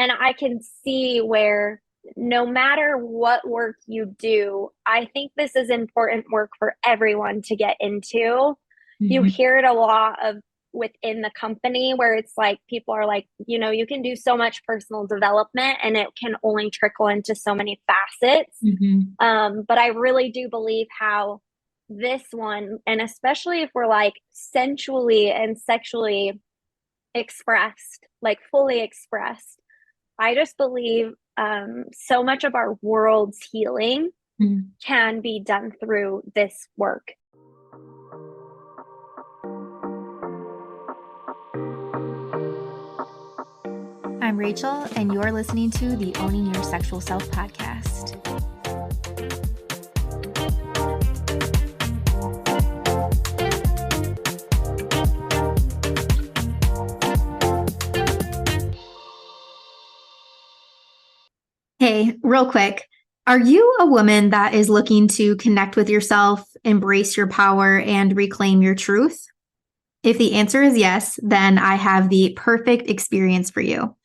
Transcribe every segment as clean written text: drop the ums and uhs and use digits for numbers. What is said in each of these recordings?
And I can see where no matter what work you do, I think this is important work for everyone to get into. You Mhm. hear it a lot of within the company where it's like people are like, you can do so much personal development and it can only trickle into so many facets. Mhm. But I really do believe how this one, and especially if we're like sensually and sexually expressed, like fully expressed, I just believe so much of our world's healing Mhm. can be done through this work. I'm Rachel, and you're listening to the Owning Your Sexual Self podcast. Hey, real quick. Are you a woman that is looking to connect with yourself, embrace your power, and reclaim your truth? If the answer is yes, then I have the perfect experience for you.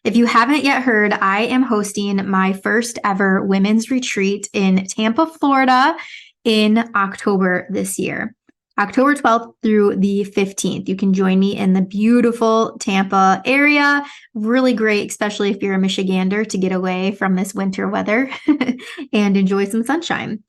If you haven't yet heard, I am hosting my first ever women's retreat in Tampa, Florida in October this year. October 12th through the 15th. You can join me in the beautiful Tampa area. Really great, especially if you're a Michigander, to get away from this winter weather and enjoy some sunshine.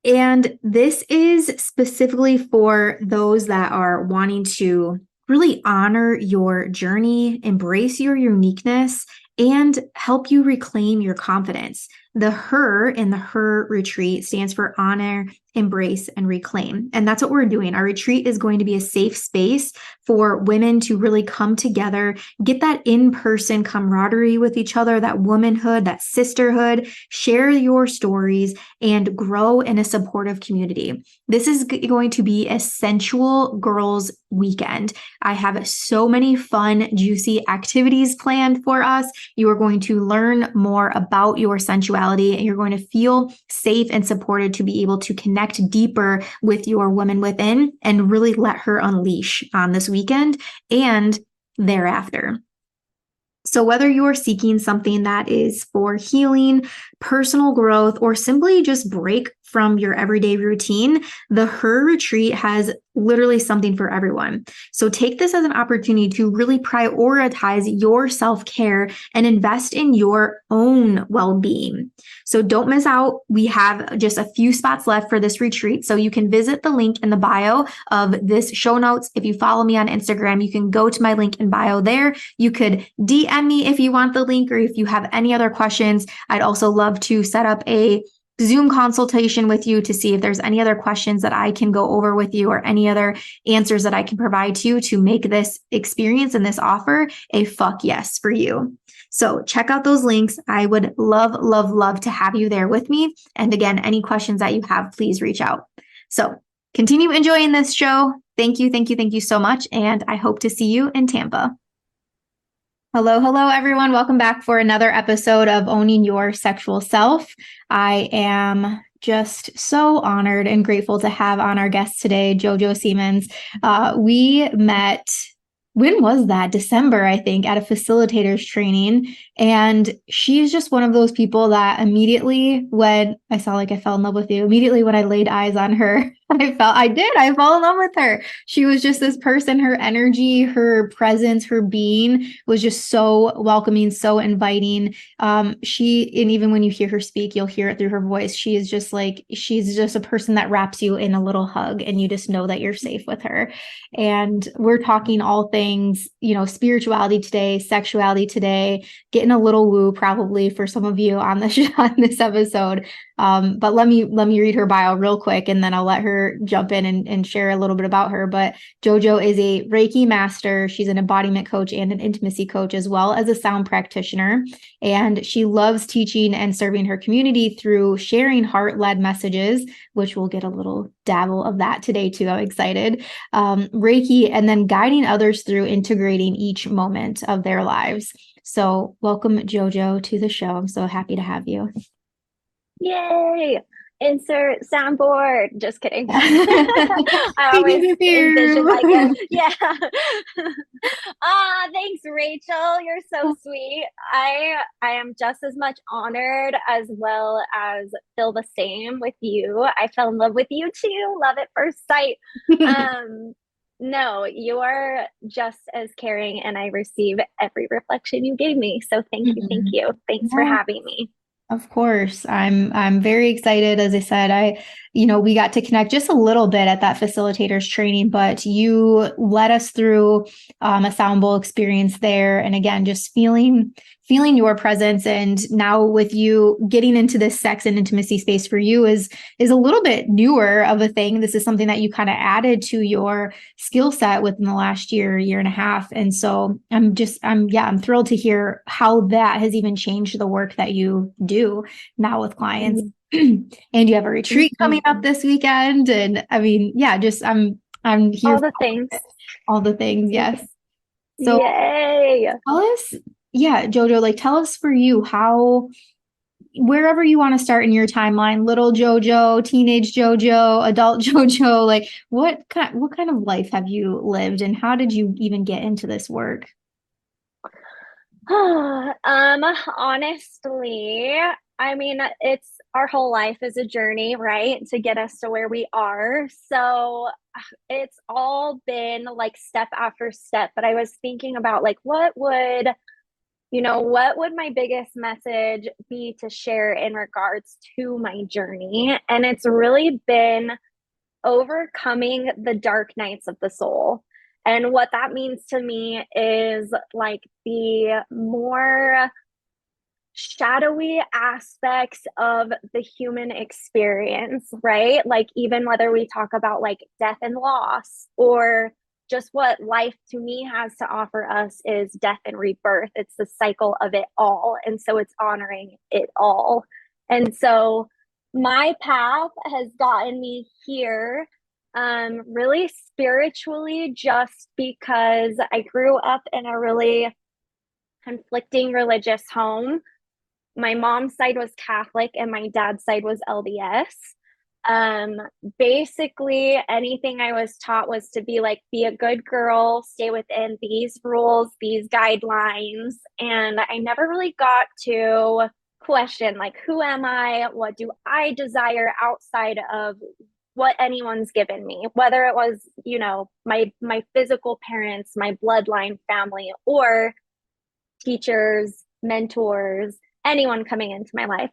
And this is specifically for those that are wanting to really honor your journey, embrace your uniqueness, and help you reclaim your confidence. The HER in the HER retreat stands for honor, embrace, and reclaim. And that's what we're doing. Our retreat is going to be a safe space for women to really come together, get that in-person camaraderie with each other, that womanhood, that sisterhood, share your stories, and grow in a supportive community. This is going to be a sensual girls weekend. I have so many fun, juicy activities planned for us. You are going to learn more about your sensuality, and you're going to feel safe and supported to be able to connect deeper with your woman within and really let her unleash on this weekend and thereafter. So, whether you're seeking something that is for healing, personal growth, or simply just break from your everyday routine, the HER retreat has literally something for everyone. So, take this as an opportunity to really prioritize your self-care and invest in your own well-being. So, don't miss out. We have just a few spots left for this retreat. So, you can visit the link in the bio of this show notes. If you follow me on Instagram, you can go to my link in bio there. You could DM me if you want the link, or if you have any other questions. I'd also love to set up a Zoom consultation with you to see if there's any other questions that I can go over with you, or any other answers that I can provide to you to make this experience and this offer a fuck yes for you. So check out those links. I would love, love, love to have you there with me. And again, any questions that you have, please reach out. So continue enjoying this show. Thank you, thank you, thank you so much. And I hope to see you in Tampa. Hello, hello, everyone. Welcome back for another episode of Owning Your Sexual Self. I am just so honored and grateful to have on our guest today, JoJo Seamons. We met, when was that? December, I think, at a facilitator's training. And she's just one of those people that immediately when I fell in love with you, immediately when I laid eyes on her, I fell in love with her. She was just this person, her energy, her presence, her being was just so welcoming, so inviting. And even when you hear her speak, you'll hear it through her voice. She's just a person that wraps you in a little hug, and you just know that you're safe with her. And we're talking all things, spirituality today, sexuality today, getting a little woo probably for some of you on this episode. But let me read her bio real quick, and then I'll let her jump in and share a little bit about her. But JoJo is a Reiki master. She's an embodiment coach and an intimacy coach, as well as a sound practitioner. And she loves teaching and serving her community through sharing heart-led messages, which we'll get a little dabble of that today too. I'm excited. Reiki, and then guiding others through integrating each moment of their lives. So welcome, JoJo, to the show. I'm so happy to have you. Yay! insert soundboard. Just kidding. I Pew, pew, always pew, envision like a, pew. yeah. Ah, thanks, Rachel. You're so sweet. I am just as much honored as well as feel the same with you. I fell in love with you too. Love at first sight. Um, no, you are just as caring, and I receive every reflection you gave me. So thank you, thank Mhm. you. Thanks for Yeah. having me. Of course. I'm very excited. As I said, we got to connect just a little bit at that facilitators training, but you led us through a sound bowl experience there. And again, just feeling your presence. And now with you getting into this sex and intimacy space for you is a little bit newer of a thing. This is something that you kind of added to your skill set within the last year and a half. And so I'm thrilled to hear how that has even changed the work that you do now with clients. Mhm. And you have a retreat coming Mhm. up this weekend. And I mean, yeah, just I'm here All for the things. all the things. Yes. So Yay. tell us, yeah, Jojo, like tell us for you how wherever you want to start in your timeline, little JoJo, teenage JoJo, adult JoJo, like what kind of life have you lived and how did you even get into this work? Honestly, I mean, it's our whole life is a journey, right? To get us to where we are. So it's all been like step after step. But I was thinking about like, what would my biggest message be to share in regards to my journey? And it's really been overcoming the dark nights of the soul. And what that means to me is like the more shadowy aspects of the human experience, right? Like, even whether we talk about like death and loss, or just what life to me has to offer us is death and rebirth. It's the cycle of it all. And so it's honoring it all. And so my path has gotten me here, really spiritually, just because I grew up in a really conflicting religious home. My mom's side was Catholic and my dad's side was LDS. Um, Basically, anything I was taught was to be like, be a good girl, stay within these rules, these guidelines. And I never really got to question, like, who am I? What do I desire outside of what anyone's given me, whether it was, my physical parents, my bloodline family, or teachers, mentors, anyone coming into my life.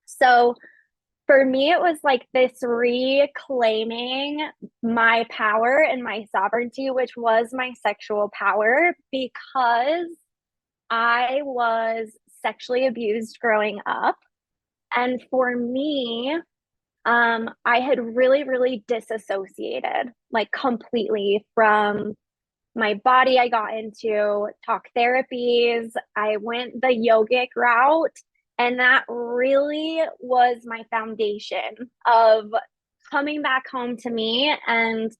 So for me, it was like this reclaiming my power and my sovereignty, which was my sexual power, because I was sexually abused growing up. And for me, I had really, really disassociated, like completely from my body. I got into talk therapies. I went the yogic route, and that really was my foundation of coming back home to me and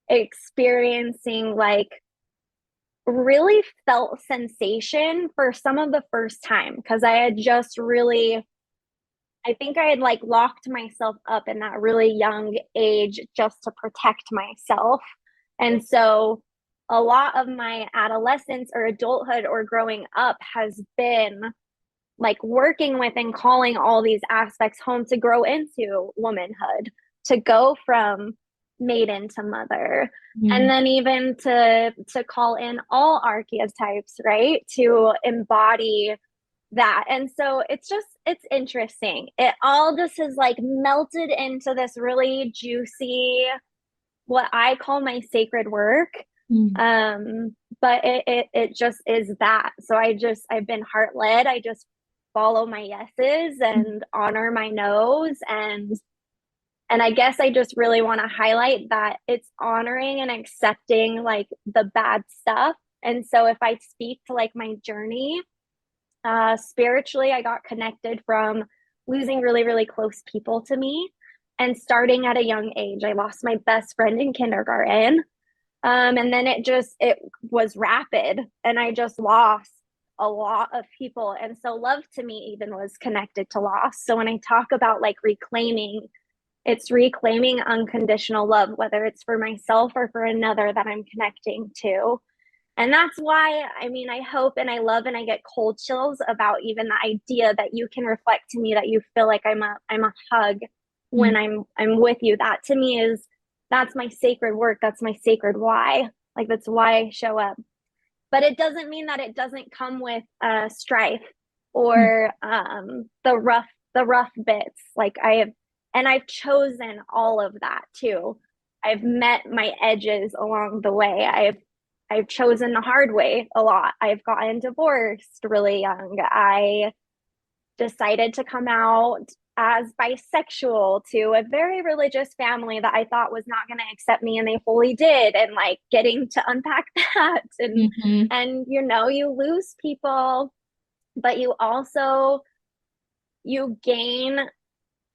experiencing like really felt sensation for some of the first time, because I had just really, I think I had like locked myself up in that really young age just to protect myself. And so a lot of my adolescence or adulthood or growing up has been like working with and calling all these aspects home to grow into womanhood, to go from maiden to mother, and Mm. then even to call in all archetypes, right? To embody that. And so it's interesting. It all just has like melted into this really juicy, what I call my sacred work. Mm. But it just is that. So I've been heart led. I just follow my yeses and honor my nos. And I guess I just really want to highlight that it's honoring and accepting like the bad stuff. And so if I speak to like my journey, spiritually, I got connected from losing really, really close people to me and starting at a young age. I lost my best friend in kindergarten. And then it was rapid, and I just lost a lot of people. And so love to me even was connected to loss. So when I talk about like reclaiming, it's reclaiming unconditional love, whether it's for myself or for another that I'm connecting to. And that's why, I mean, I hope and I love and I get cold chills about even the idea that you can reflect to me, that you feel like I'm a hug when I'm with you. That to me is, that's my sacred work. That's my sacred why. Like, that's why I show up. But it doesn't mean that it doesn't come with strife or the rough bits. Like I've chosen all of that too. I've met my edges along the way. I've chosen the hard way a lot. I've gotten divorced really young. I decided to come out as bisexual to a very religious family that I thought was not going to accept me, and they fully did. And like getting to unpack that, and you know, you lose people, but you also, you gain,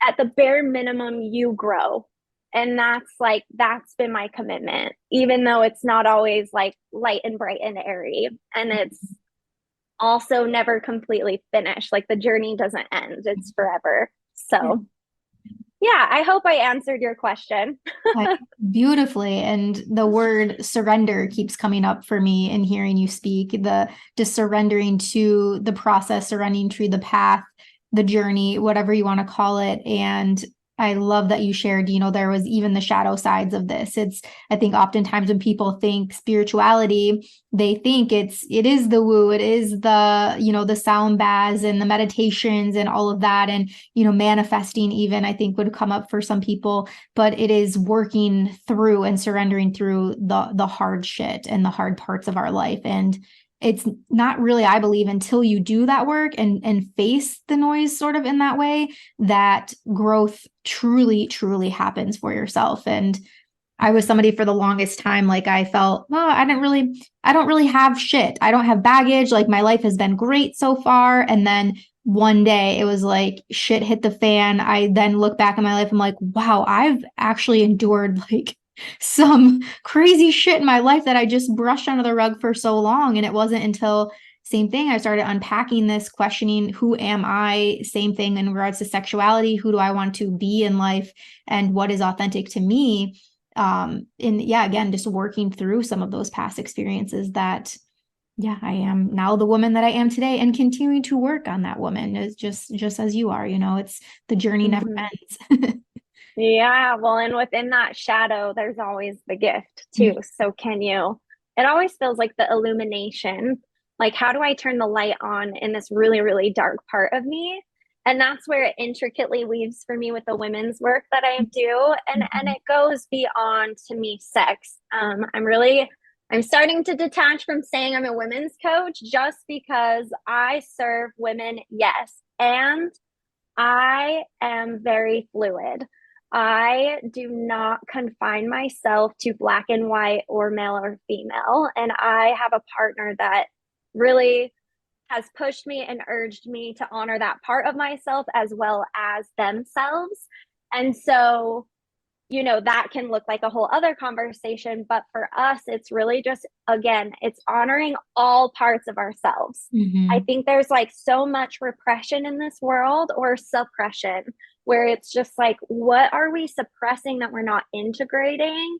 at the bare minimum, you grow. And that's been my commitment, even though it's not always like light and bright and airy. And it's also never completely finished. Like the journey doesn't end, it's forever. So yeah, I hope I answered your question. Beautifully. And the word surrender keeps coming up for me in hearing you speak, the just surrendering to the process, surrendering to the path, the journey, whatever you want to call it. And I love that you shared, you know, there was even the shadow sides of this. I think oftentimes when people think spirituality, they think it is the woo, it is the, you know, the sound baths and the meditations and all of that. And, you know, manifesting even, I think, would come up for some people, but it is working through and surrendering through the hard shit and the hard parts of our life. And it's not really, I believe, until you do that work and face the noise sort of in that way, that growth truly happens for yourself. And I was somebody for the longest time, like I felt, oh, I don't really have shit. I don't have baggage. Like my life has been great so far. And then one day it was like shit hit the fan. I then look back at my life. I'm like, wow, I've actually endured like some crazy shit in my life that I just brushed under the rug for so long. And it wasn't until same thing, I started unpacking this, questioning who am I? Same thing in regards to sexuality. Who do I want to be in life? And what is authentic to me? And yeah, again, just working through some of those past experiences that, yeah, I am now the woman that I am today, and continuing to work on that woman is just as you are, you know, it's the journey never ends. Yeah, well, and within that shadow, there's always the gift too. So it always feels like the illumination, like how do I turn the light on in this really dark part of me? And that's where it intricately weaves for me with the women's work that I do. And it goes beyond, to me, sex. I'm starting to detach from saying I'm a women's coach, just because I serve women, yes. And I am very fluid. I do not confine myself to black and white or male or female. And I have a partner that really has pushed me and urged me to honor that part of myself as well as themselves. And so, you know, that can look like a whole other conversation. But for us, it's really just, again, it's honoring all parts of ourselves. I think there's like so much repression in this world, or suppression, where it's just like, what are we suppressing that we're not integrating?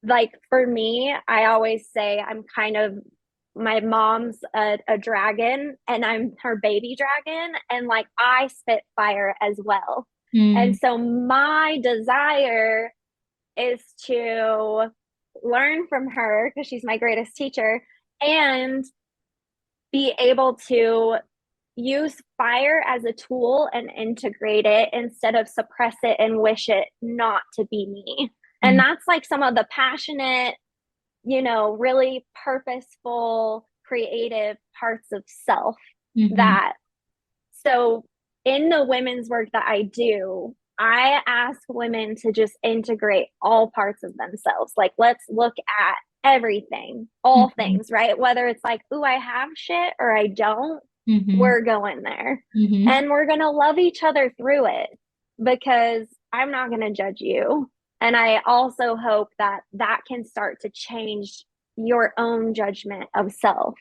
Like for me, I always say I'm kind of, my mom's a dragon and I'm her baby dragon. And like I spit fire as well. And so my desire is to learn from her, because she's my greatest teacher, and be able to use fire as a tool and integrate it instead of suppress it and wish it not to be me. And that's like some of the passionate, you know, really purposeful, creative parts of self that, so in the women's work that I do, I ask women to just integrate all parts of themselves. Like, let's look at everything, all things, right? Whether it's like, ooh, I have shit or I don't, we're going there. And we're going to love each other through it, because I'm not going to judge you. And I also hope that that can start to change your own judgment of self.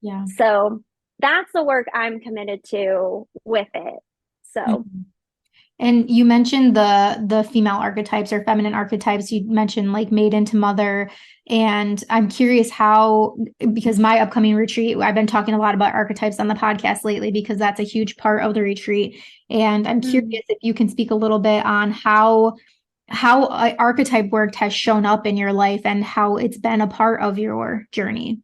Yeah. So that's the work I'm committed to with it. So, Mhm. And you mentioned the female archetypes or feminine archetypes. You mentioned like maiden to mother. And I'm curious how, because my upcoming retreat, I've been talking a lot about archetypes on the podcast lately because that's a huge part of the retreat. And I'm curious mm, if you can speak a little bit on how archetype work has shown up in your life and how it's been a part of your journey.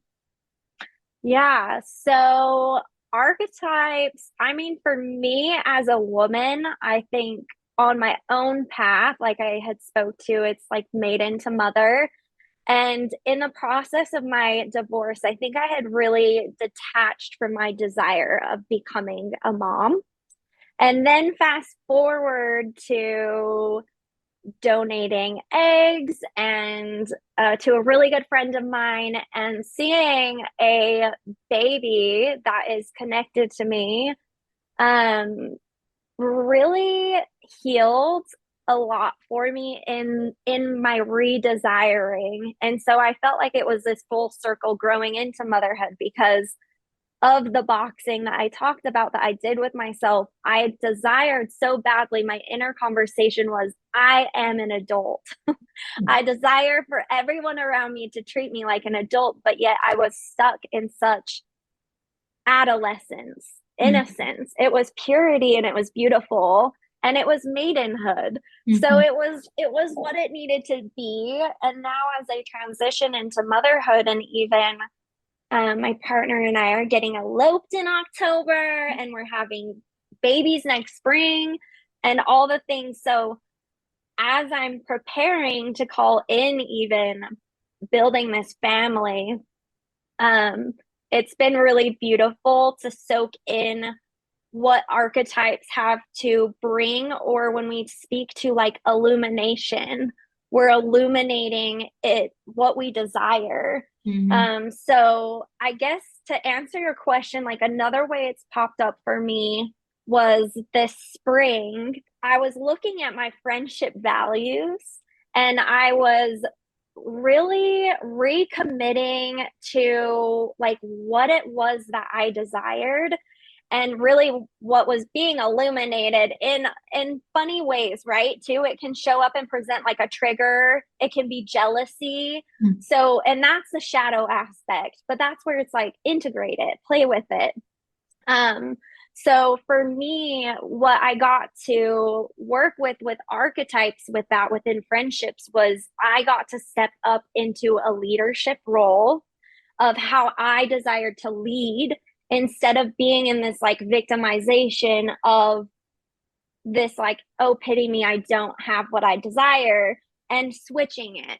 yeah. So, archetypes, I mean, for me as a woman, I think on my own path, like I had spoke to, it's like maiden to mother. And in the process of my divorce, I think I had really detached from my desire of becoming a mom. And then fast forward to donating eggs and to a really good friend of mine and seeing a baby that is connected to me um, really healed a lot for me in my redesiring. And so I felt like it was this full circle growing into motherhood because of the boxing that I talked about that I did with myself. I desired so badly. My inner conversation was, I am an adult. I desire for everyone around me to treat me like an adult, but yet I was stuck in such adolescence, innocence. It was purity and it was beautiful and it was maidenhood. So Mhm. it was what it needed to be. And now as I transition into motherhood and even my partner and I are getting eloped in October and we're having babies next spring and all the things. So as I'm preparing to call in even building this family, um, it's been really beautiful to soak in what archetypes have to bring, or when we speak to like illumination, we're illuminating it, what we desire. Mhm. So I guess to answer your question, like another way it's popped up for me was this spring. I was looking at my friendship values and I was really recommitting to like what it was that I desired and really what was being illuminated in funny ways, right? Too, it can show up and present like a trigger. It can be jealousy. So, and that's the shadow aspect, but that's where it's like integrate it, play with it. um so for me, what I got to work with archetypes with that within friendships was I got to step up into a leadership role of how I desired to lead instead of being in this like victimization of this like, oh, pity me, I don't have what I desire, and switching it.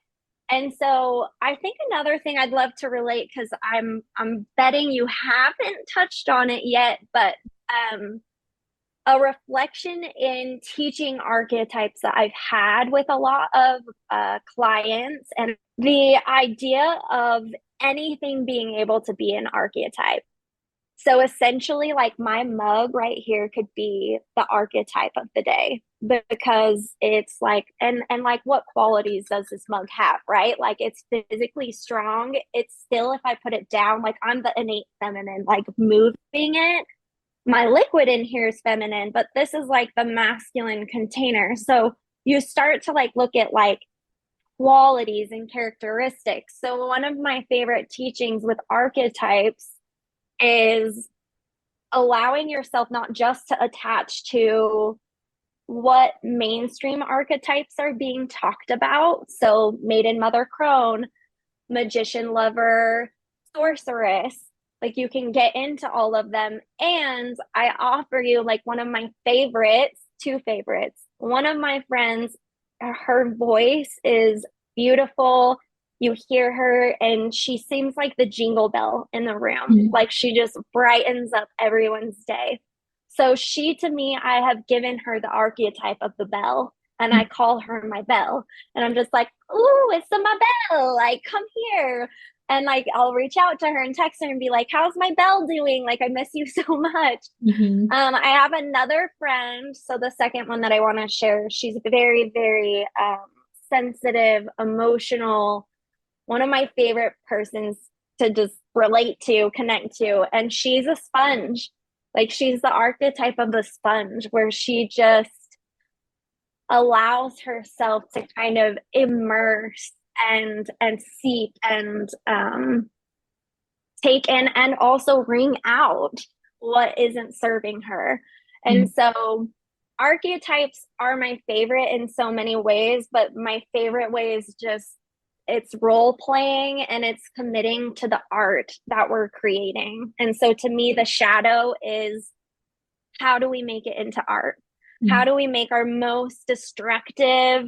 And so I think another thing I'd love to relate, because I'm betting you haven't touched on it yet, but um a reflection in teaching archetypes that I've had with a lot of clients, and the idea of anything being able to be an archetype. So essentially, like my mug right here could be the archetype of the day because it's like, and like what qualities does this mug have, right? Like it's physically strong. It's still, if I put it down, like I'm the innate feminine, like moving it. My liquid in here is feminine, but this is like the masculine container. So you start to like look at like qualities and characteristics. So one of my favorite teachings with archetypes is allowing yourself not just to attach to what mainstream archetypes are being talked about. So, maiden, mother, crone, magician, lover, sorceress. Like you can get into all of them. And I offer you like one of my favorites, two favorites. One of my friends, her voice is beautiful. You hear her and she seems like the jingle bell in the room. Mhm. Like she just brightens up everyone's day. So she, to me, I have given her the archetype of the bell and I call her my bell. And I'm just like, ooh, it's the my bell. Like, come here. And like, I'll reach out to her and text her and be like, how's my bell doing? Like, I miss you so much. Mhm. I have another friend. So the second one that I want to share, she's very, very sensitive, emotional, one of my favorite persons to just relate to, connect to. And she's a sponge. Like she's the archetype of the sponge where she just allows herself to kind of immerse and seep and take in and also wring out what isn't serving her. And so archetypes are my favorite in so many ways, but my favorite way is just it's role playing and it's committing to the art that we're creating. And so to me, the shadow is how do we make it into art? How do we make our most destructive,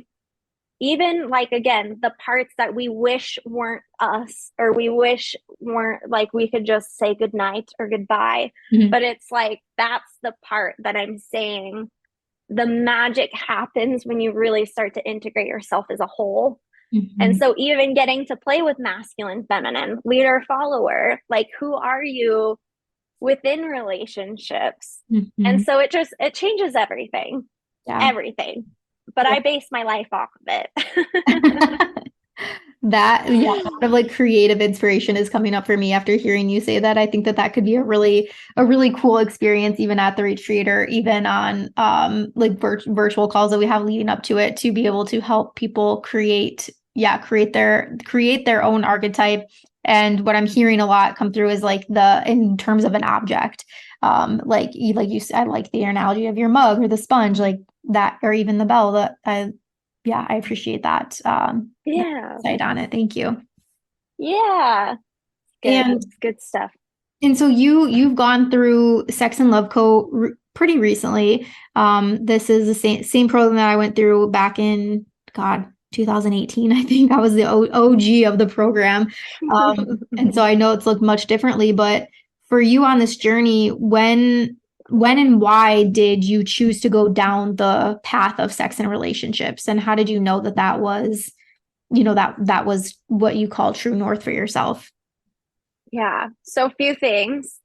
even like, again, the parts that we wish weren't us or we wish weren't like we could just say goodnight or goodbye. But it's like, that's the part that I'm saying the magic happens when you really start to integrate yourself as a whole. And so even getting to play with masculine, feminine, leader, follower, like who are you within relationships? And so it changes everything. Everything. But I base my life off of it. That, yeah, a lot of like creative inspiration is coming up for me after hearing you say that. I think that that could be a really cool experience, even at the retreat or even on like virtual calls that we have leading up to it, to be able to help people create their own archetype. And what I'm hearing a lot come through is like in terms of an object, like you said, I like the analogy of your mug or the sponge, like that, or even the bell. That I appreciate that. Insight on it. Thank you. Yeah. Good stuff. And so you've gone through Sex and Love Co. Pretty recently. This is the same program that I went through back in 2018. I think I was the OG of the program. And so I know it's looked much differently, but for you on this journey, when and why did you choose to go down the path of sex and relationships? And how did you know that was, that was what you call true north for yourself? Yeah. So a few things.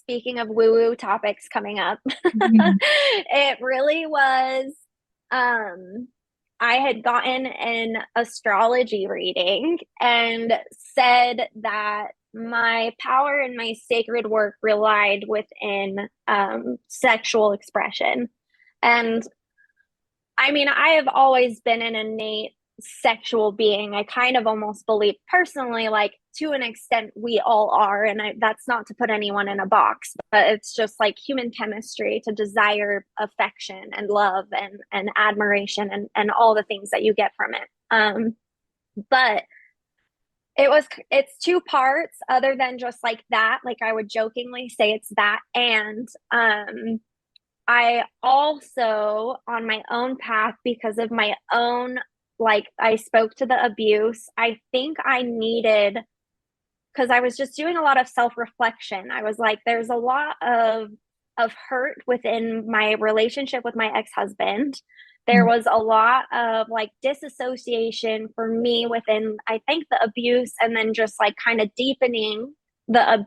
Speaking of woo-woo topics coming up, it really was, I had gotten an astrology reading and said that my power and my sacred work relied within sexual expression. And I mean, I have always been an innate sexual being. I kind of almost believe personally, like to an extent, we all are. And that's not to put anyone in a box, but it's just like human chemistry to desire affection and love and admiration and all the things that you get from it. But it's two parts other than just like that. Like I would jokingly say it's that. And I also, on my own path, because of my own, like I spoke to the abuse, I think I needed, because I was just doing a lot of self-reflection. I was like, there's a lot of hurt within my relationship with my ex-husband. There was a lot of like disassociation for me within, I think, the abuse, and then just like kind of deepening the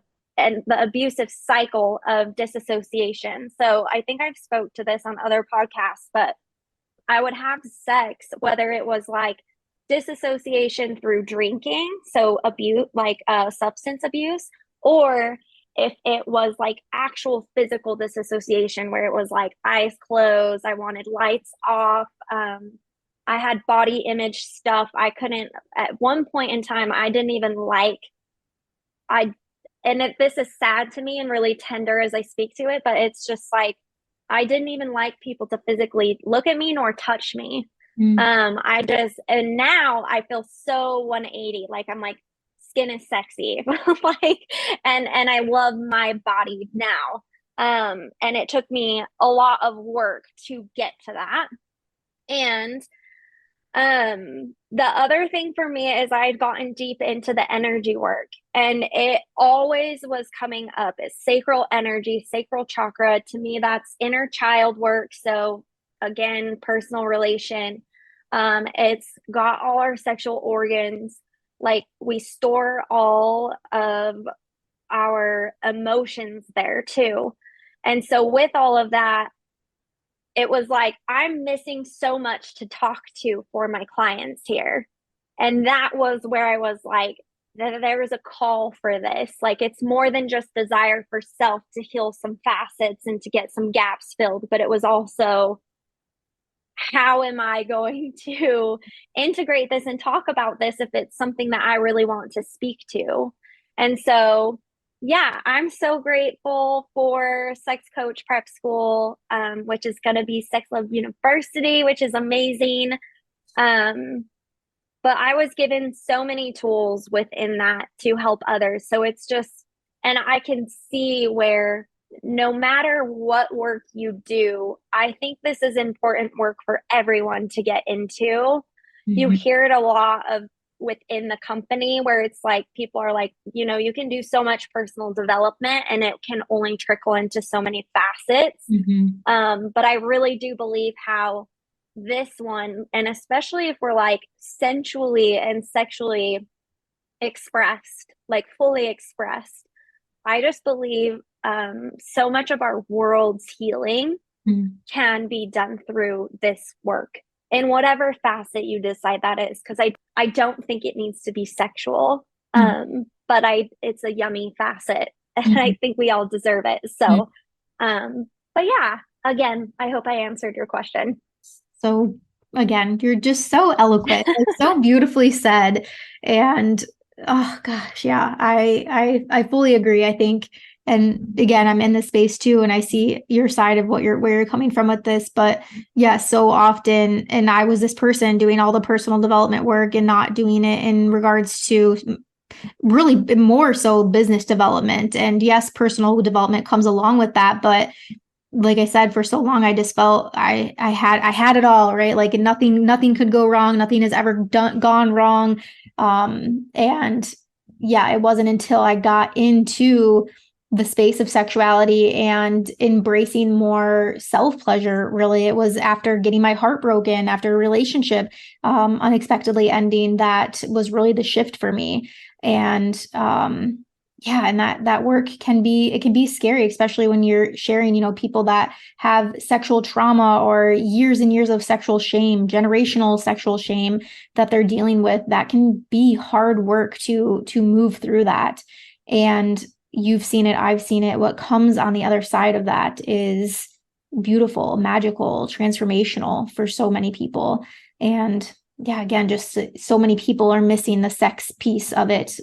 abusive cycle of disassociation. So I think I've spoke to this on other podcasts, but I would have sex, whether it was like disassociation through drinking, so abuse, like substance abuse, or if it was like actual physical disassociation where it was like eyes closed, I wanted lights off, I had body image stuff. I couldn't, at one point in time, I didn't even like, this is sad to me and really tender as I speak to it, but it's just like, I didn't even like people to physically look at me nor touch me. And now I feel so 180, like I'm like, skin is sexy. Like, and I love my body now. And it took me a lot of work to get to that. And the other thing for me is I had gotten deep into the energy work, and it always was coming up as sacral energy, sacral chakra. To me, that's inner child work. So again, personal relation. It's got all our sexual organs. Like we store all of our emotions there too. And so with all of that, it was like, I'm missing so much to talk to for my clients here. And that was where I was like, that there was a call for this. Like, it's more than just desire for self to heal some facets and to get some gaps filled, but it was also, how am I going to integrate this and talk about this if it's something that I really want to speak to? And so, yeah, I'm so grateful for Sex Coach Prep School, which is going to be Sex Love University, which is amazing. But I was given so many tools within that to help others. So it's just, and I can see where no matter what work you do, I think this is important work for everyone to get into. You Mm-hmm. hear it a lot of within the company where it's like people are like, you can do so much personal development and it can only trickle into so many facets. Mm-hmm. But I really do believe how this one, and especially if we're like sensually and sexually expressed, like fully expressed, I just believe so much of our world's healing Mm-hmm. can be done through this work in whatever facet you decide that is. Because I don't think it needs to be sexual, but it's a yummy facet, and I think we all deserve it. So, but yeah, again, I hope I answered your question. So again, you're just so eloquent, like so beautifully said. And oh gosh, yeah, I fully agree. I think, and again, I'm in this space too, and I see your side of where you're coming from with this. But yeah, so often, and I was this person doing all the personal development work and not doing it in regards to really more so business development. And yes, personal development comes along with that, but like I said, for so long, I just felt I had it all, right? Like nothing could go wrong. Nothing has ever gone wrong. And yeah, it wasn't until I got into the space of sexuality and embracing more self-pleasure, really. It was after getting my heart broken, after a relationship unexpectedly ending, that was really the shift for me. And yeah, and that work can be scary, especially when you're sharing, people that have sexual trauma or years and years of sexual shame, generational sexual shame that they're dealing with. That can be hard work to move through that. And you've seen it, I've seen it. What comes on the other side of that is beautiful, magical, transformational for so many people. And yeah, again, just so many people are missing the sex piece of it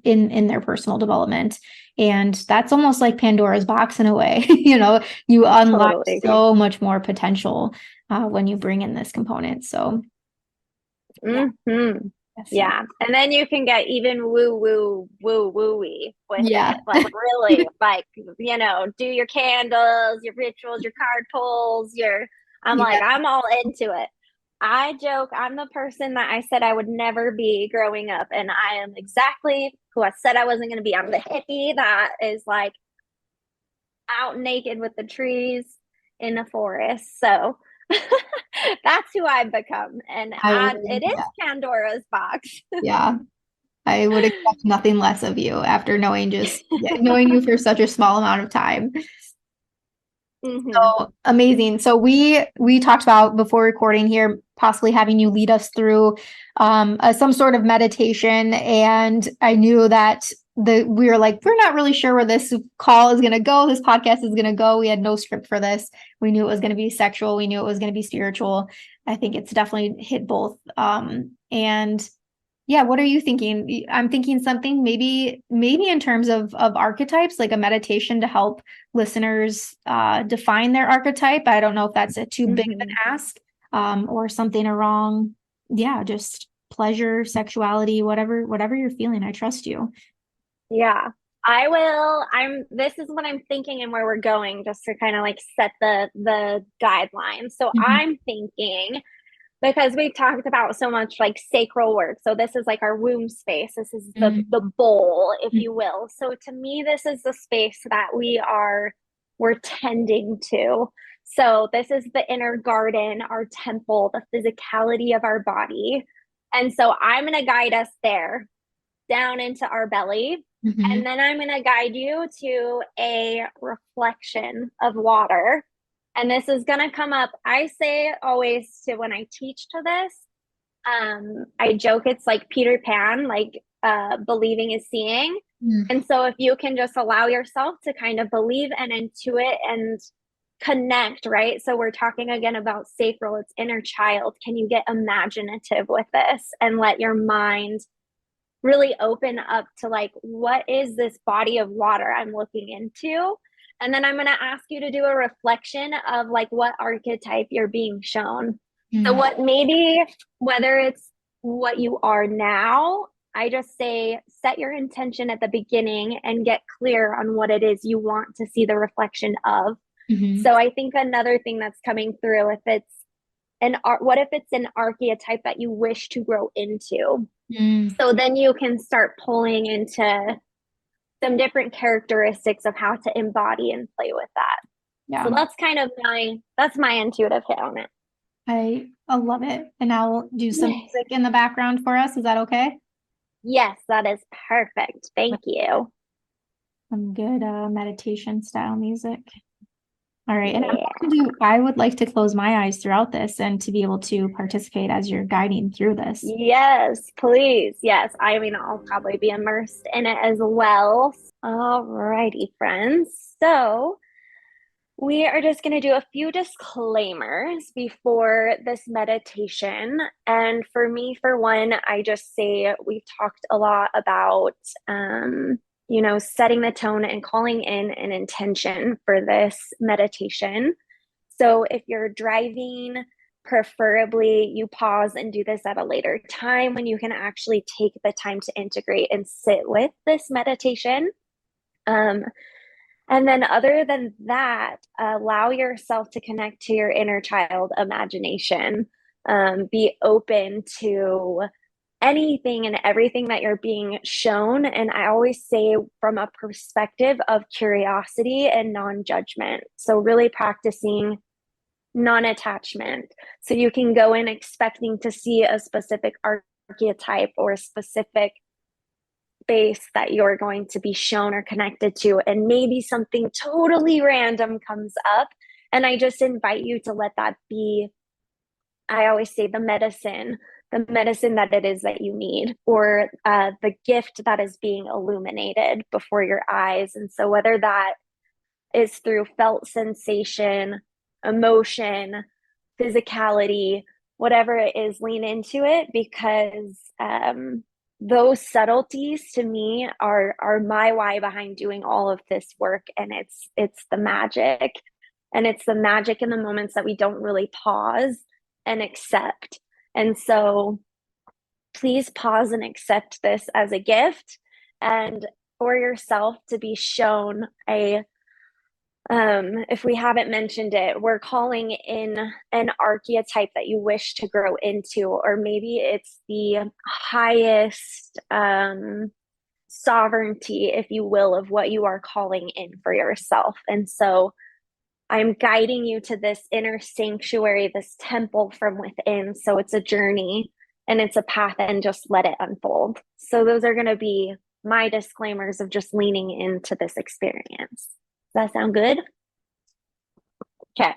in their personal development. And that's almost like Pandora's box in a way. You unlock Totally. so much more potential when you bring in this component. So yeah. Yeah. And then you can get even woo-wooey with Yeah. it. Like, really, like, do your candles, your rituals, your card pulls, I'm like, Yeah. I'm all into it. I joke, I'm the person that I said I would never be growing up, and I am exactly who I said I wasn't going to be. I'm the hippie that is like out naked with the trees in the forest. So that's who I've become. And it is Pandora's box. Yeah. I would expect nothing less of you after knowing you for such a small amount of time. So amazing. So we talked about before recording here, possibly having you lead us through some sort of meditation. And I knew that we were like, we're not really sure where this call is going to go. This podcast is going to go. We had no script for this. We knew it was going to be sexual. We knew it was going to be spiritual. I think it's definitely hit both. And yeah, what are you thinking? I'm thinking something maybe in terms of archetypes, like a meditation to help listeners define their archetype. I don't know if that's a too big of an ask, or something around, yeah, just pleasure, sexuality, whatever you're feeling. I trust you. Yeah, I will. This is what I'm thinking and where we're going, just to kind of like set the guidelines. So I'm thinking, because we've talked about so much like sacral work. So this is like our womb space. This is the bowl, if you will. So to me, this is the space that we're tending to. So this is the inner garden, our temple, the physicality of our body. And so I'm going to guide us there, down into our belly. And then I'm going to guide you to a reflection of water. And this is going to come up. I say always to when I teach to this, I joke it's like Peter Pan, like believing is seeing. Mm. And so if you can just allow yourself to kind of believe and intuit and connect, right? So we're talking again about sacral, it's inner child. Can you get imaginative with this and let your mind really open up to like, what is this body of water I'm looking into? And then I'm going to ask you to do a reflection of like what archetype you're being shown. So, Mm. what maybe, whether it's what you are now, I just say set your intention at the beginning and get clear on what it is you want to see the reflection of. Mhm. So, I think another thing that's coming through, if it's what if it's an archetype that you wish to grow into? Mm. So then you can start pulling into some different characteristics of how to embody and play with that. So Yeah. that's kind of my intuitive hit on it. I love it. And I'll do some music in the background for us. Is that okay? Yes, that is perfect. Thank you. Some good meditation style music. All right. And Yeah. I would like to close my eyes throughout this and to be able to participate as you're guiding through this. Yes, please. Yes. I mean, I'll probably be immersed in it as well. All righty, friends. So we are just going to do a few disclaimers before this meditation. And for me, for one, I just say we've talked a lot about, setting the tone and calling in an intention for this meditation. So if you're driving, preferably you pause and do this at a later time when you can actually take the time to integrate and sit with this meditation. Um, and then, other than that, allow yourself to connect to your inner child imagination. Be open to anything and everything that you're being shown. And I always say, from a perspective of curiosity and non judgment. So, really practicing non attachment. So, you can go in expecting to see a specific archetype or a specific space that you're going to be shown or connected to, and maybe something totally random comes up. And I just invite you to let that be, I always say, the medicine that it is that you need, or the gift that is being illuminated before your eyes. And so, whether that is through felt sensation, emotion, physicality, whatever it is, lean into it, because those subtleties to me are my why behind doing all of this work. And it's the magic, and it's the magic in the moments that we don't really pause and accept. And so please pause and accept this as a gift, and for yourself to be shown a if we haven't mentioned it, we're calling in an archetype that you wish to grow into, or maybe it's the highest sovereignty, if you will, of what you are calling in for yourself. And so I'm guiding you to this inner sanctuary, this temple from within. So it's a journey and it's a path, and just let it unfold. So those are going to be my disclaimers of just leaning into this experience. Does that sound good? Okay.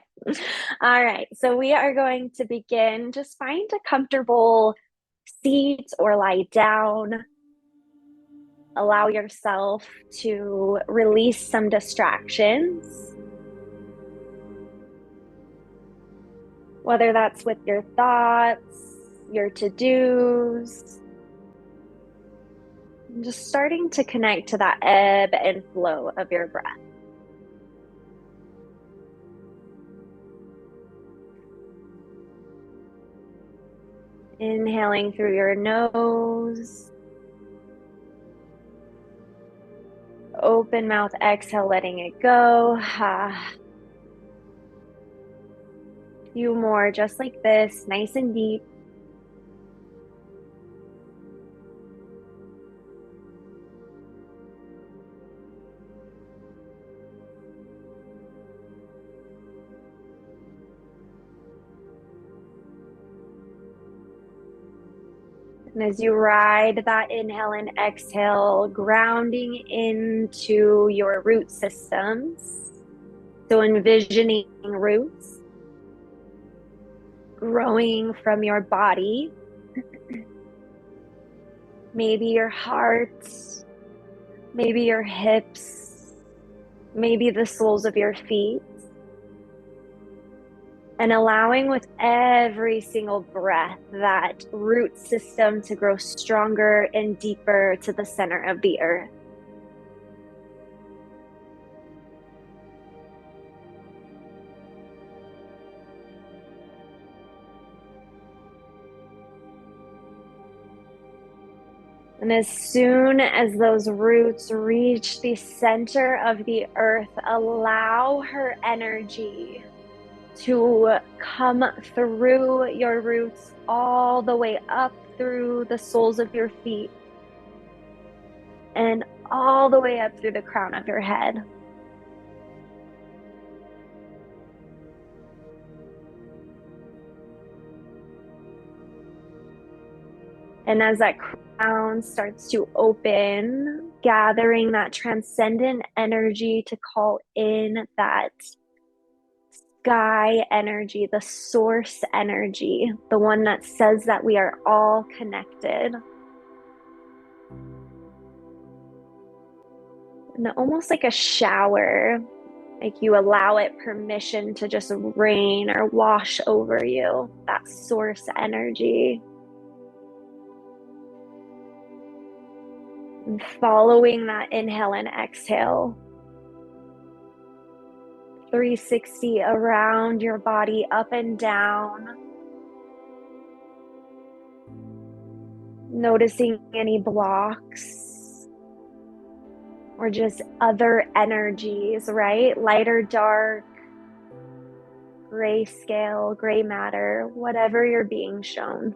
All right. So we are going to begin. Just find a comfortable seat or lie down. Allow yourself to release some distractions, whether that's with your thoughts, your to-dos. Just starting to connect to that ebb and flow of your breath. Inhaling through your nose. Open mouth, exhale, letting it go. Few more just like this, nice and deep. And as you ride that inhale and exhale, grounding into your root systems. So envisioning roots growing from your body, maybe your heart, maybe your hips, maybe the soles of your feet. And allowing with every single breath that root system to grow stronger and deeper to the center of the earth. And as soon as those roots reach the center of the earth, allow her energy to come through your roots all the way up through the soles of your feet and all the way up through the crown of your head. And as that crown starts to open, gathering that transcendent energy to call in that sky energy, the source energy, the one that says that we are all connected. And almost like a shower, like you allow it permission to just rain or wash over you, that source energy. And following that inhale and exhale, 360 around your body, up and down. Noticing any blocks or just other energies, right? Light or dark, gray scale, gray matter, whatever you're being shown.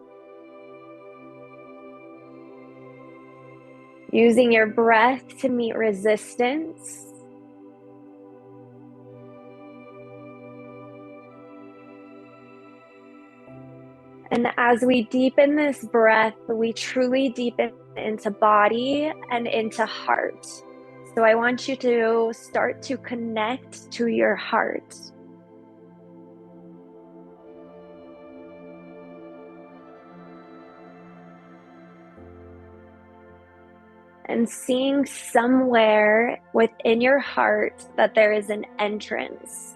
Using your breath to meet resistance. And as we deepen this breath, we truly deepen into body and into heart. So I want you to start to connect to your heart. And seeing somewhere within your heart that there is an entrance.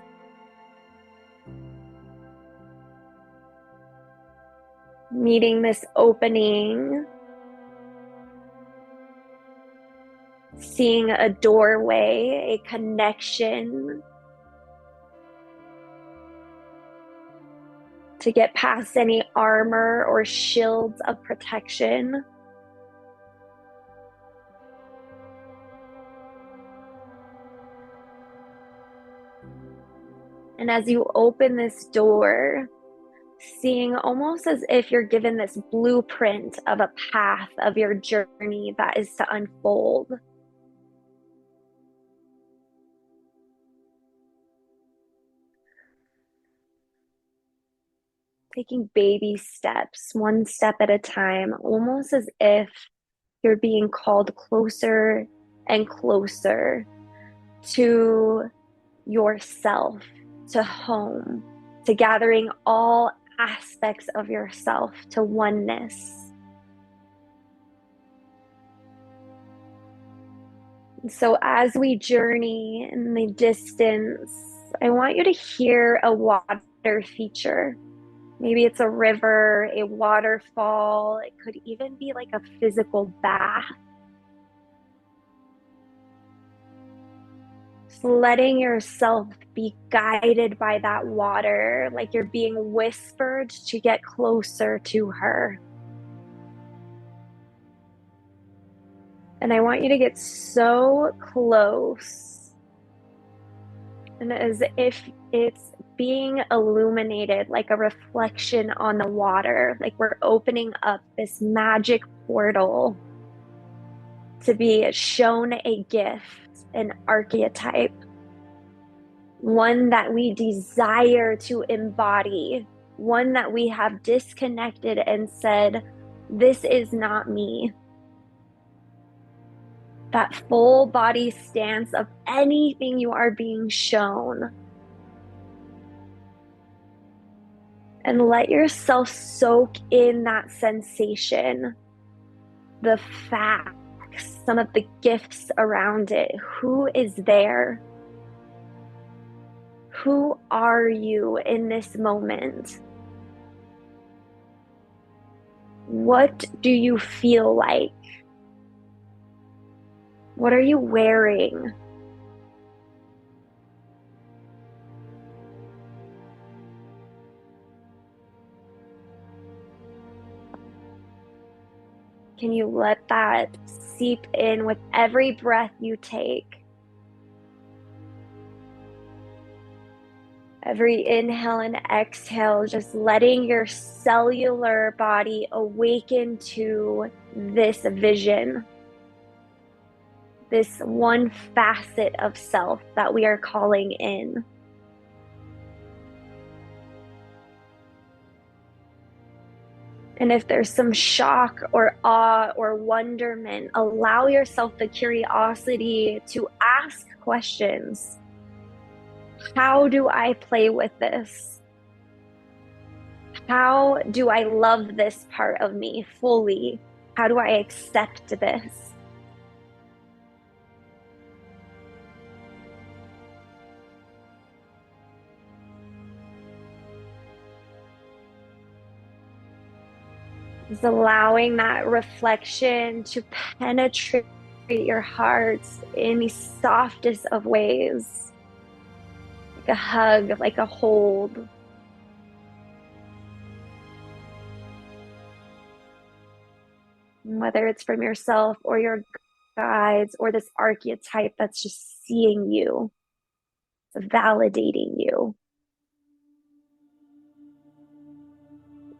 Meeting this opening, seeing a doorway, a connection to get past any armor or shields of protection. And as you open this door, seeing almost as if you're given this blueprint of a path of your journey that is to unfold. Taking baby steps, one step at a time, almost as if you're being called closer and closer to yourself, to home, to gathering all aspects of yourself to oneness. So as we journey in the distance, I want you to hear a water feature. Maybe it's a river, a waterfall. It could even be like a physical bath. Just letting yourself be guided by that water, like you're being whispered to get closer to her. And I want you to get so close, and as if it's being illuminated, like a reflection on the water, like we're opening up this magic portal to be shown a gift, an archetype, one that we desire to embody, one that we have disconnected and said, this is not me. That full body stance of anything you are being shown. And let yourself soak in that sensation. the facts, some of the gifts around it. Who is there? Who are you in this moment? What do you feel like? What are you wearing? Can you let that seep in with every breath you take? Every inhale and exhale, just letting your cellular body awaken to this vision, this one facet of self that we are calling in. And if there's some shock or awe or wonderment, allow yourself the curiosity to ask questions. How do I play with this? How do I love this part of me fully? How do I accept this? Just allowing that reflection to penetrate your hearts in the softest of ways, like a hug, like a hold. Whether it's from yourself or your guides or this archetype that's just seeing you, it's validating you.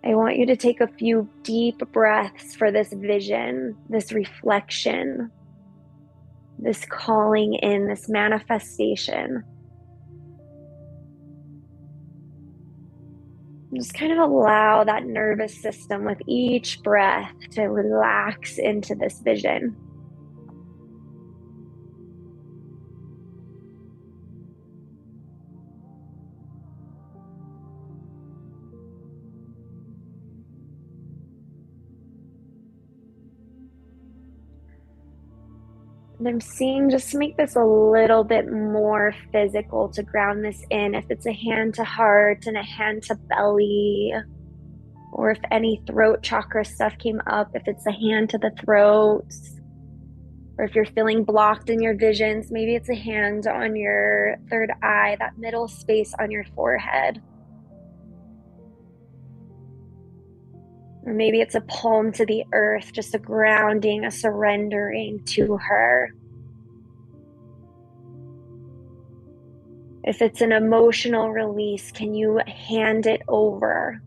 I want you to take a few deep breaths for this vision, this reflection, this calling in, this manifestation. Just kind of allow that nervous system with each breath to relax into this vision. And I'm seeing, just to make this a little bit more physical, to ground this in, if it's a hand to heart and a hand to belly, or if any throat chakra stuff came up, if it's a hand to the throat, or if you're feeling blocked in your visions, maybe it's a hand on your third eye, that middle space on your forehead. Or maybe it's a palm to the earth, just a grounding, a surrendering to her. If it's an emotional release, can you hand it over?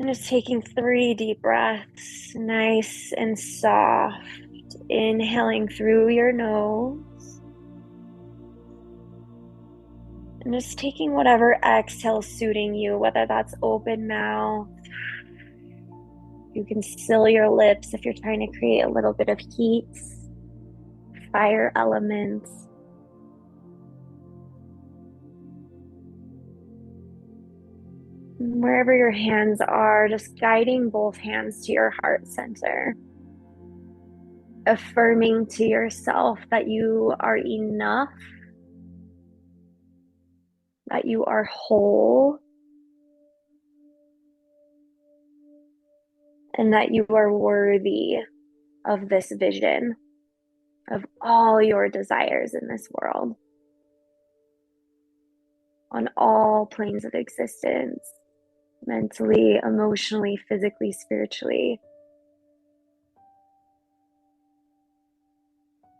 And just taking 3 deep breaths, nice and soft, inhaling through your nose. And just taking whatever exhale suiting you, whether that's open mouth. You can seal your lips if you're trying to create a little bit of heat, fire elements. Wherever your hands are, just guiding both hands to your heart center. Affirming to yourself that you are enough, that you are whole, and that you are worthy of this vision, of all your desires in this world, on all planes of existence, mentally, emotionally, physically, spiritually.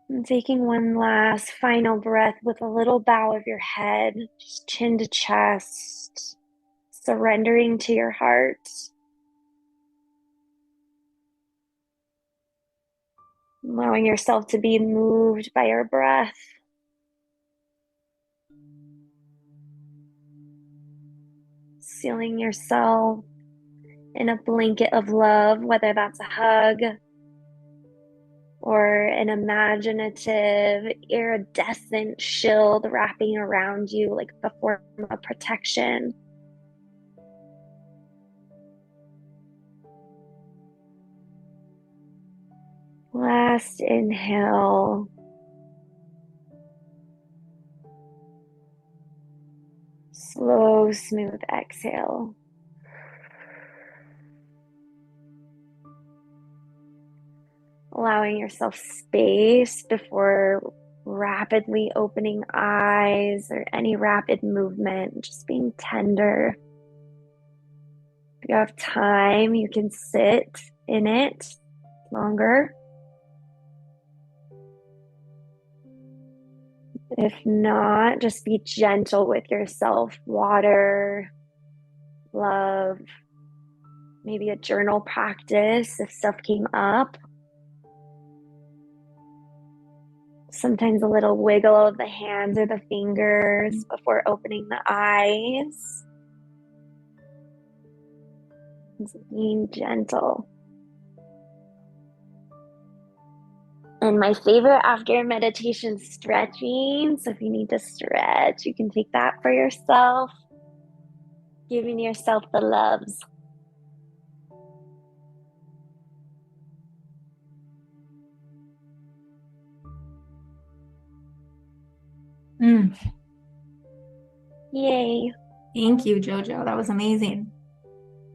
And taking one last final breath with a little bow of your head, just chin to chest, surrendering to your heart. Allowing yourself to be moved by your breath. Sealing yourself in a blanket of love, whether that's a hug or an imaginative, iridescent shield wrapping around you like the form of protection. Last inhale. Slow, smooth exhale. Allowing yourself space before rapidly opening eyes or any rapid movement, just being tender. If you have time, you can sit in it longer. If not, just be gentle with yourself. Water, love, maybe a journal practice if stuff came up. Sometimes a little wiggle of the hands or the fingers before opening the eyes. Just being gentle. And my favorite after meditation, stretching. So if you need to stretch, you can take that for yourself. Giving yourself the loves. Mm. Yay. Thank you, JoJo. That was amazing.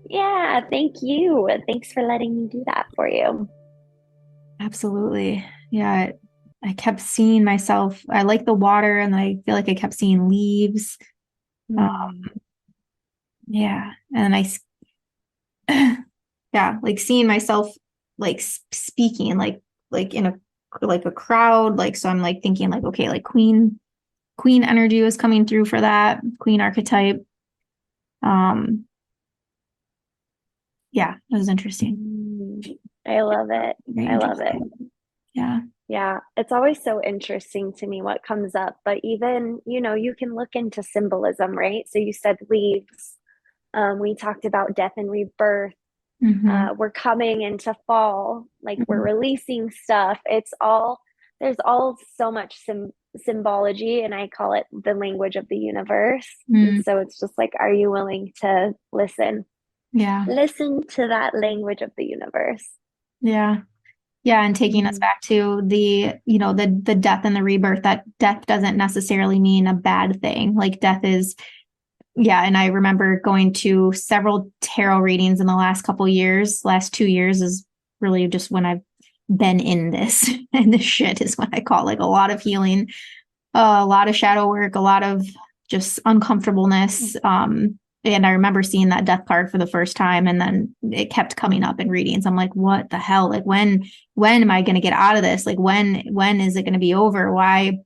Yeah, thank you. Thanks for letting me do that for you. Absolutely. Yeah. I kept seeing myself. I like the water, and I feel like I kept seeing leaves. Yeah. And yeah, like seeing myself like speaking, like in a crowd. Like, so I'm like thinking like, okay, like queen energy was coming through for that queen archetype. Yeah, it was interesting. I love it. Very I love it. interesting. Yeah. Yeah, it's always so interesting to me what comes up. But even, you can look into symbolism, right? So you said leaves. We talked about death and rebirth. Mm-hmm. We're coming into fall, like we're Mm-hmm. releasing stuff. There's all so much symbology, and I call it the language of the universe. And Mm. so it's just like, are you willing to listen? Yeah. Listen to that language of the universe. Yeah. Yeah, and taking us back to the death and the rebirth, that death doesn't necessarily mean a bad thing. Like death is, yeah, and I remember going to several tarot readings in the last couple years. Last 2 years is really just when I've been in this, and this shit is what I call like a lot of healing, a lot of shadow work, a lot of just uncomfortableness. And I remember seeing that death card for the first time, and then it kept coming up in readings. I'm like, what the hell? Like when am I going to get out of this? Like when is it going to be over? Why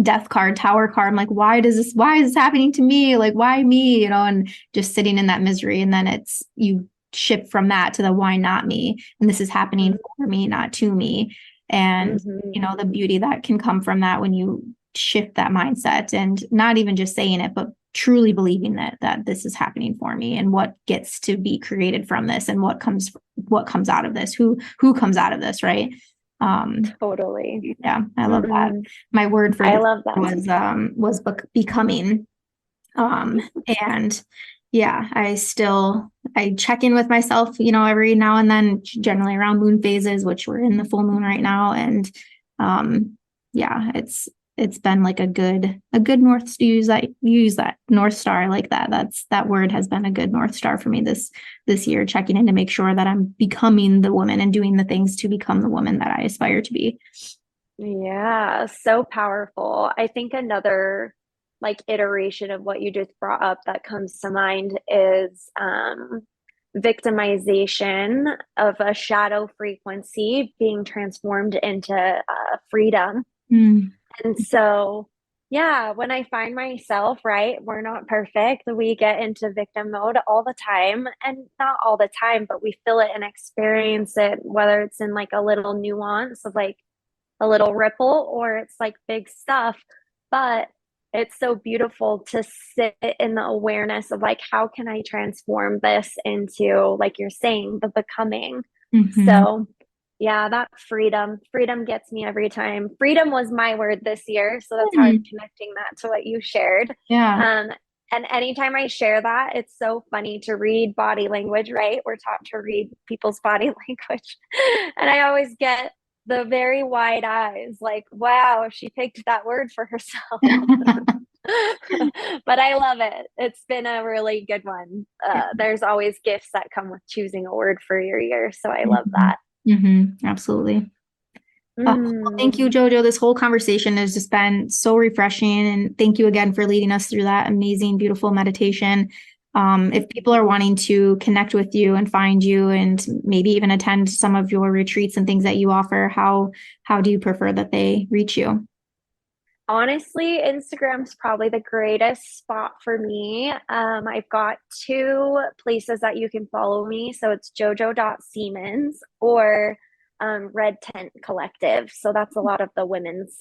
death card, tower card? I'm like, why is this happening to me? Like, why me? And just sitting in that misery. And then you shift from that to the why not me? And this is happening for me, not to me. And the beauty that can come from that when you shift that mindset, and not even just saying it, but truly believing that this is happening for me, and what gets to be created from this, and what comes out of this, who comes out of this, right? Totally. Yeah, I love that. My word for I this love that. was becoming. And yeah, I check in with myself, every now and then, generally around moon phases, which we're in the full moon right now. And yeah, it's been like a good north, use that North Star. I like that. That word has been a good North Star for me this year, checking in to make sure that I'm becoming the woman and doing the things to become the woman that I aspire to be. Yeah, so powerful. I think another like iteration of what you just brought up that comes to mind is victimization of a shadow frequency being transformed into freedom. Mm. And so, yeah, when I find myself, right, we're not perfect. We get into victim mode all the time, and not all the time, but we feel it and experience it, whether it's in like a little nuance of like a little ripple or it's like big stuff. But it's so beautiful to sit in the awareness of like, how can I transform this into, like you're saying, the becoming? Mm-hmm. So, yeah, that freedom gets me every time. Freedom was my word this year. So that's how I'm connecting that to what you shared. Yeah. And anytime I share that, it's so funny to read body language, right? We're taught to read people's body language. And I always get the very wide eyes, like, wow, she picked that word for herself. But I love it. It's been a really good one. There's always gifts that come with choosing a word for your year. So I love that. Absolutely. Well, thank you, JoJo. This whole conversation has just been so refreshing. And thank you again for leading us through that amazing, beautiful meditation. If people are wanting to connect with you and find you and maybe even attend some of your retreats and things that you offer, how do you prefer that they reach you? Honestly, Instagram's probably the greatest spot for me. I've got 2 places that you can follow me. So it's jojo.seamons or Red Tent Collective. So that's a lot of the women's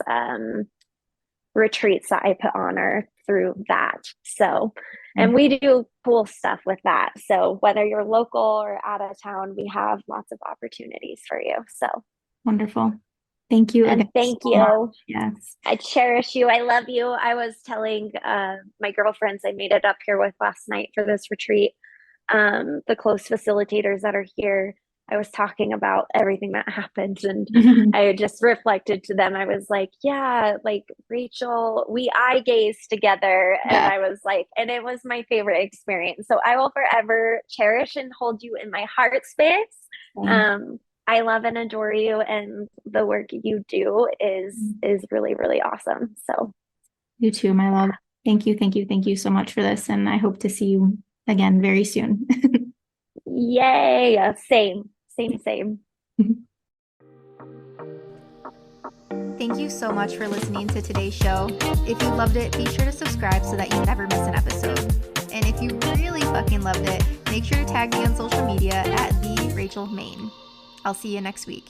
retreats that I put on are through that. So, and we do cool stuff with that. So whether you're local or out of town, we have lots of opportunities for you. So wonderful. Thank you. And thank you. Yes. I cherish you. I love you. I was telling my girlfriends I made it up here with last night for this retreat. The close facilitators that are here, I was talking about everything that happened, and I just reflected to them. I was like, yeah, like Rachel, we eye gazed together, and I was like, and it was my favorite experience. So I will forever cherish and hold you in my heart space. I love and adore you, and the work you do is really, really awesome. So you too, my love. Thank you so much for this, and I hope to see you again very soon. Yay. Same. Thank you so much for listening to today's show. If you loved it, be sure to subscribe so that you never miss an episode. And if you really fucking loved it, make sure to tag me on social media at @TheRachelMain. I'll see you next week.